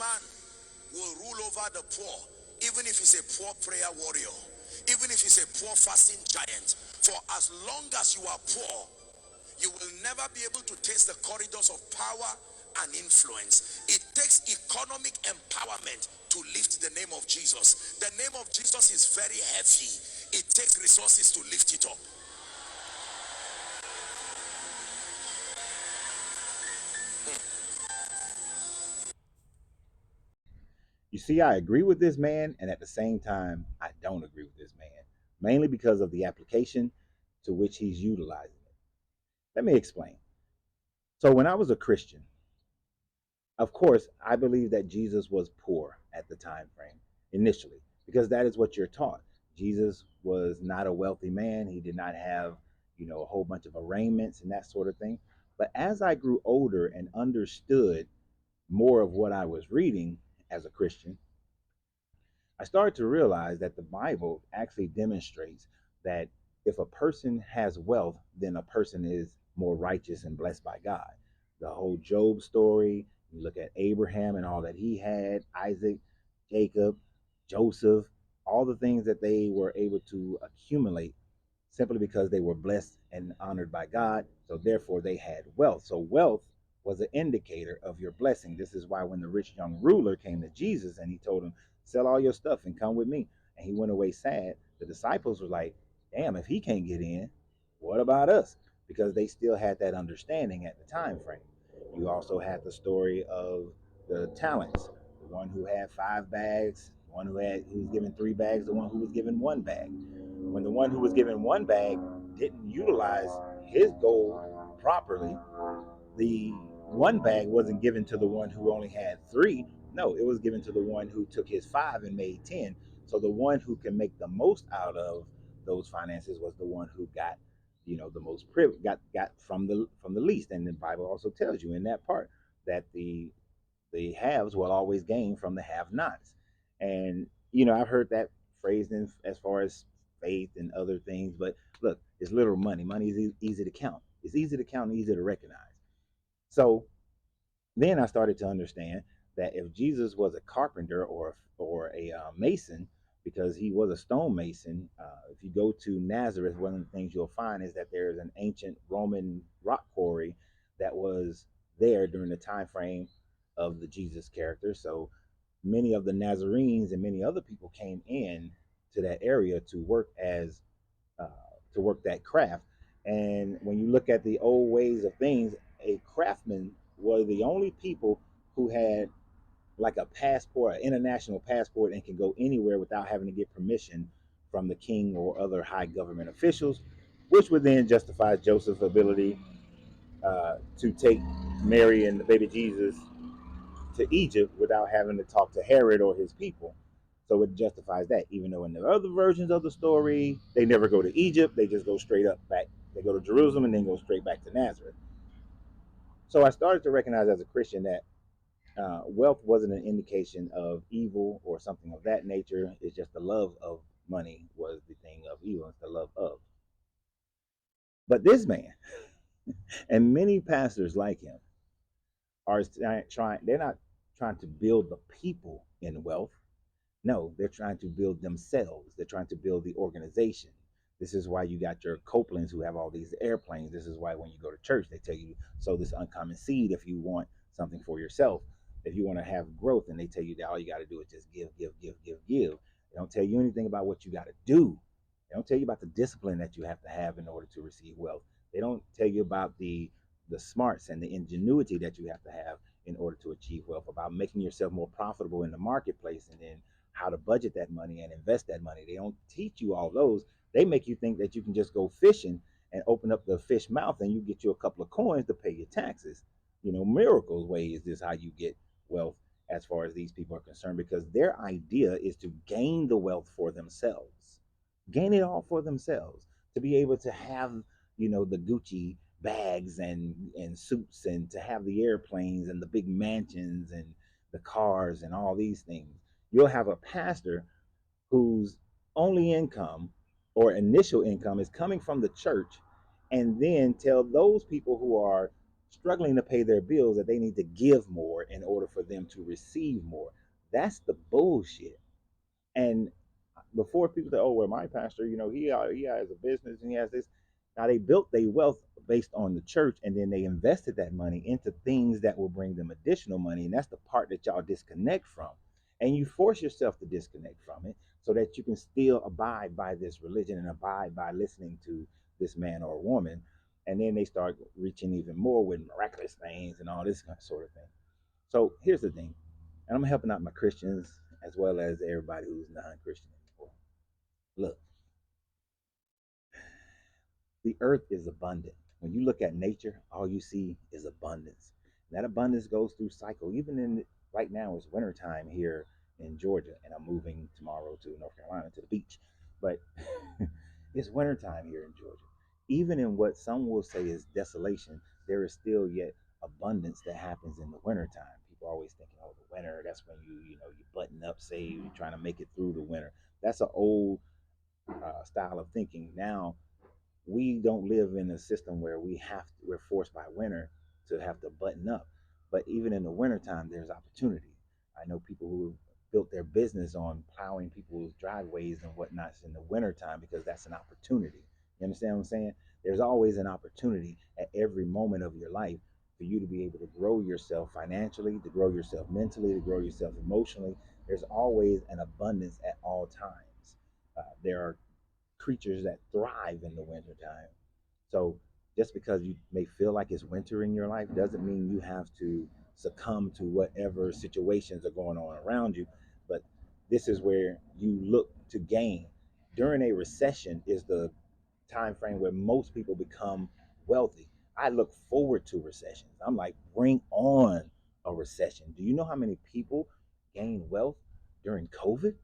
man will rule over the poor, even if he's a poor prayer warrior, even if he's a poor fasting giant. For as long as you are poor, you will never be able to taste the corridors of power and influence. It takes economic empowerment to lift the name of Jesus. The name of Jesus is very heavy. It takes resources to lift it up. You see, I agree with this man, and at the same time, I don't agree with this man, mainly because of the application to which he's utilizing it. Let me explain. So, when I was a Christian, of course, I believe that Jesus was poor at the time frame initially, because that is what you're taught. Jesus was not a wealthy man. He did not have, a whole bunch of arraignments and that sort of thing. But as I grew older and understood more of what I was reading as a Christian, I started to realize that the Bible actually demonstrates that if a person has wealth, then a person is more righteous and blessed by God. The whole Job story, you look at Abraham and all that he had, Isaac, Jacob, Joseph, all the things that they were able to accumulate simply because they were blessed and honored by God. So therefore they had wealth. So wealth was an indicator of your blessing. This is why when the rich young ruler came to Jesus and he told him, sell all your stuff and come with me, and he went away sad, the disciples were like, damn, if he can't get in, what about us? Because they still had that understanding at the time frame. You also had the story of the talents, the one who had 5 bags, the one who was given 3 bags, the one who was given 1 bag. When the one who was given 1 bag didn't utilize his gold properly, the 1 bag wasn't given to the one who only had 3. No, it was given to the one who took his 5 and made 10. So the one who can make the most out of those finances was the one who got, the most privilege, got from the least. And the Bible also tells you in that part that the haves will always gain from the have-nots. And I've heard that phrased in as far as faith and other things, but look, it's literal money. Money is easy to count. It's easy to count and easy to recognize. So then I started to understand that if Jesus was a carpenter or a mason, because he was a stonemason, if you go to Nazareth, one of the things you'll find is that there is an ancient Roman rock quarry that was there during the time frame of the Jesus character. So many of the Nazarenes and many other people came in to that area uh, to work that craft. And when you look at the old ways of things, a craftsman were the only people who had like a passport, an international passport, and can go anywhere without having to get permission from the king or other high government officials, which would then justify Joseph's ability to take Mary and the baby Jesus to Egypt without having to talk to Herod or his people. So it justifies that, even though in the other versions of the story, they never go to Egypt, they just go straight up back. They go to Jerusalem and then go straight back to Nazareth. So I started to recognize as a Christian that wealth wasn't an indication of evil or something of that nature. It's just the love of money was the thing of evil. It's the love of. But this man and many pastors like him are trying. They're not trying to build the people in wealth. No, they're trying to build themselves. They're trying to build the organization. This is why you got your Copelands who have all these airplanes. This is why when you go to church, they tell you sow this uncommon seed if you want something for yourself. If you want to have growth, and they tell you that all you got to do is just give, give, give, give, give. They don't tell you anything about what you got to do. They don't tell you about the discipline that you have to have in order to receive wealth. They don't tell you about the smarts and the ingenuity that you have to have in order to achieve wealth, about making yourself more profitable in the marketplace, and then how to budget that money and invest that money. They don't teach you all those. They make you think that you can just go fishing and open up the fish mouth and you get you a couple of coins to pay your taxes. Miracles way is this how you get wealth as far as these people are concerned, because their idea is to gain the wealth for themselves, gain it all for themselves, to be able to have, the Gucci bags and suits, and to have the airplanes and the big mansions and the cars and all these things. You'll have a pastor whose only income or initial income is coming from the church, and then tell those people who are struggling to pay their bills that they need to give more in order for them to receive more. That's the bullshit. And before people say, "Oh, well, my pastor, he has a business and he has this." Now they built their wealth based on the church, and then they invested that money into things that will bring them additional money, and that's the part that y'all disconnect from. And you force yourself to disconnect from it so that you can still abide by this religion and abide by listening to this man or woman. And then they start reaching even more with miraculous things and all this sort of thing. So here's the thing, and I'm helping out my Christians as well as everybody who's non-Christian anymore. Look, the earth is abundant. When you look at nature, all you see is abundance. And that abundance goes through cycle. Even in right now, it's wintertime here in Georgia, and I'm moving tomorrow to North Carolina to the beach. But it's wintertime here in Georgia. Even in what some will say is desolation, there is still yet abundance that happens in the wintertime. People are always thinking, oh, the winter, that's when you button up, save, you're trying to make it through the winter. That's an old style of thinking. Now we don't live in a system where we're forced by winter to have to button up. But even in the wintertime, there's opportunity. I know people who built their business on plowing people's driveways and whatnots in the wintertime because that's an opportunity. You understand what I'm saying? There's always an opportunity at every moment of your life for you to be able to grow yourself financially, to grow yourself mentally, to grow yourself emotionally. There's always an abundance at all times. There are creatures that thrive in the wintertime. So just because you may feel like it's winter in your life doesn't mean you have to succumb to whatever situations are going on around you. But this is where you look to gain. During a recession is the time frame where most people become wealthy. I look forward to recessions. I'm like, bring on a recession. Do you know how many people gain wealth during COVID?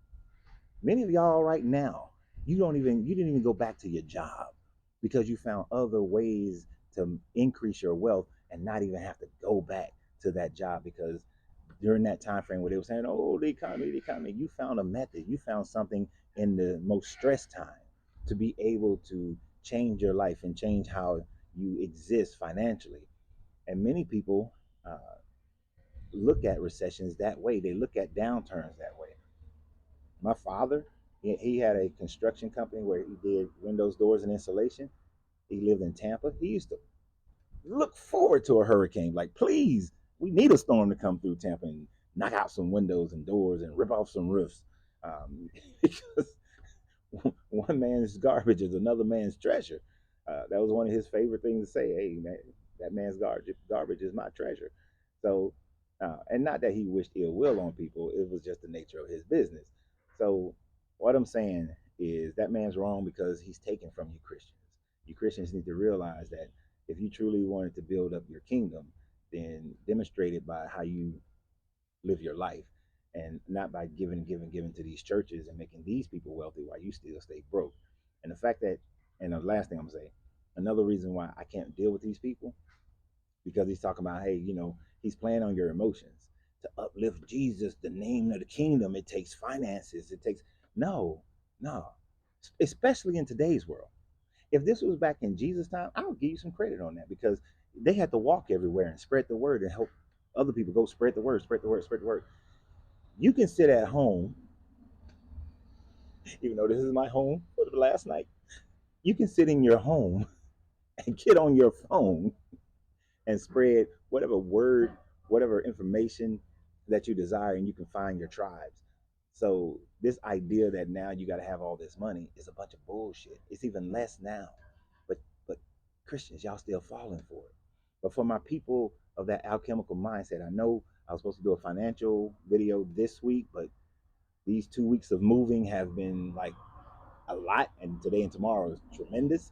Many of y'all right now, you didn't even go back to your job because you found other ways to increase your wealth and not even have to go back to that job because during that time frame where they were saying, "Oh, the economy," you found a method, you found something in the most stressed time to be able to change your life and change how you exist financially. And many people look at recessions that way. They look at downturns that way. My father, he had a construction company where he did windows, doors, and insulation. He lived in Tampa. He used to look forward to a hurricane. Like, please, we need a storm to come through Tampa and knock out some windows and doors and rip off some roofs. Because one man's garbage is another man's treasure. That was one of his favorite things to say. Hey, man, that man's garbage is my treasure. So, and not that he wished ill will on people, it was just the nature of his business. So, what I'm saying is that man's wrong because he's taken from you Christians. You Christians need to realize that if you truly wanted to build up your kingdom, then demonstrate it by how you live your life and not by giving to these churches and making these people wealthy while you still stay broke. And the fact that, and the last thing I'm gonna say, another reason why I can't deal with these people, because he's talking about, hey, he's playing on your emotions. To uplift Jesus, the name of the kingdom, it takes finances. It takes, no, no, especially in today's world. If this was back in Jesus' time, I would give you some credit on that because they had to walk everywhere and spread the word and help other people go spread the word, spread the word, spread the word. You can sit at home, even though this is my home for the last night. You can sit in your home and get on your phone and spread whatever word, whatever information that you desire, and you can find your tribes. So this idea that now you got to have all this money is a bunch of bullshit. It's even less now, but Christians, y'all still falling for it. But for my people of that alchemical mindset, I know I was supposed to do a financial video this week, but these 2 weeks of moving have been like a lot, and today and tomorrow is tremendous.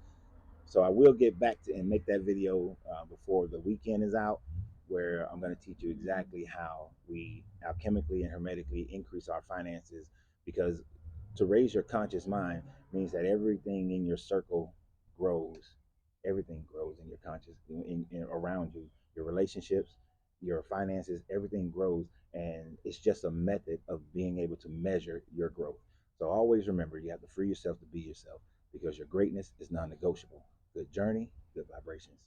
So I will get back to and make that video before the weekend is out, where I'm going to teach you exactly how we alchemically and hermetically increase our finances. Because to raise your conscious mind means that everything in your circle grows. Everything grows in your conscious, around you. Your relationships, your finances, everything grows, and it's just a method of being able to measure your growth. So always remember, you have to free yourself to be yourself because your greatness is non-negotiable. Good journey, good vibrations.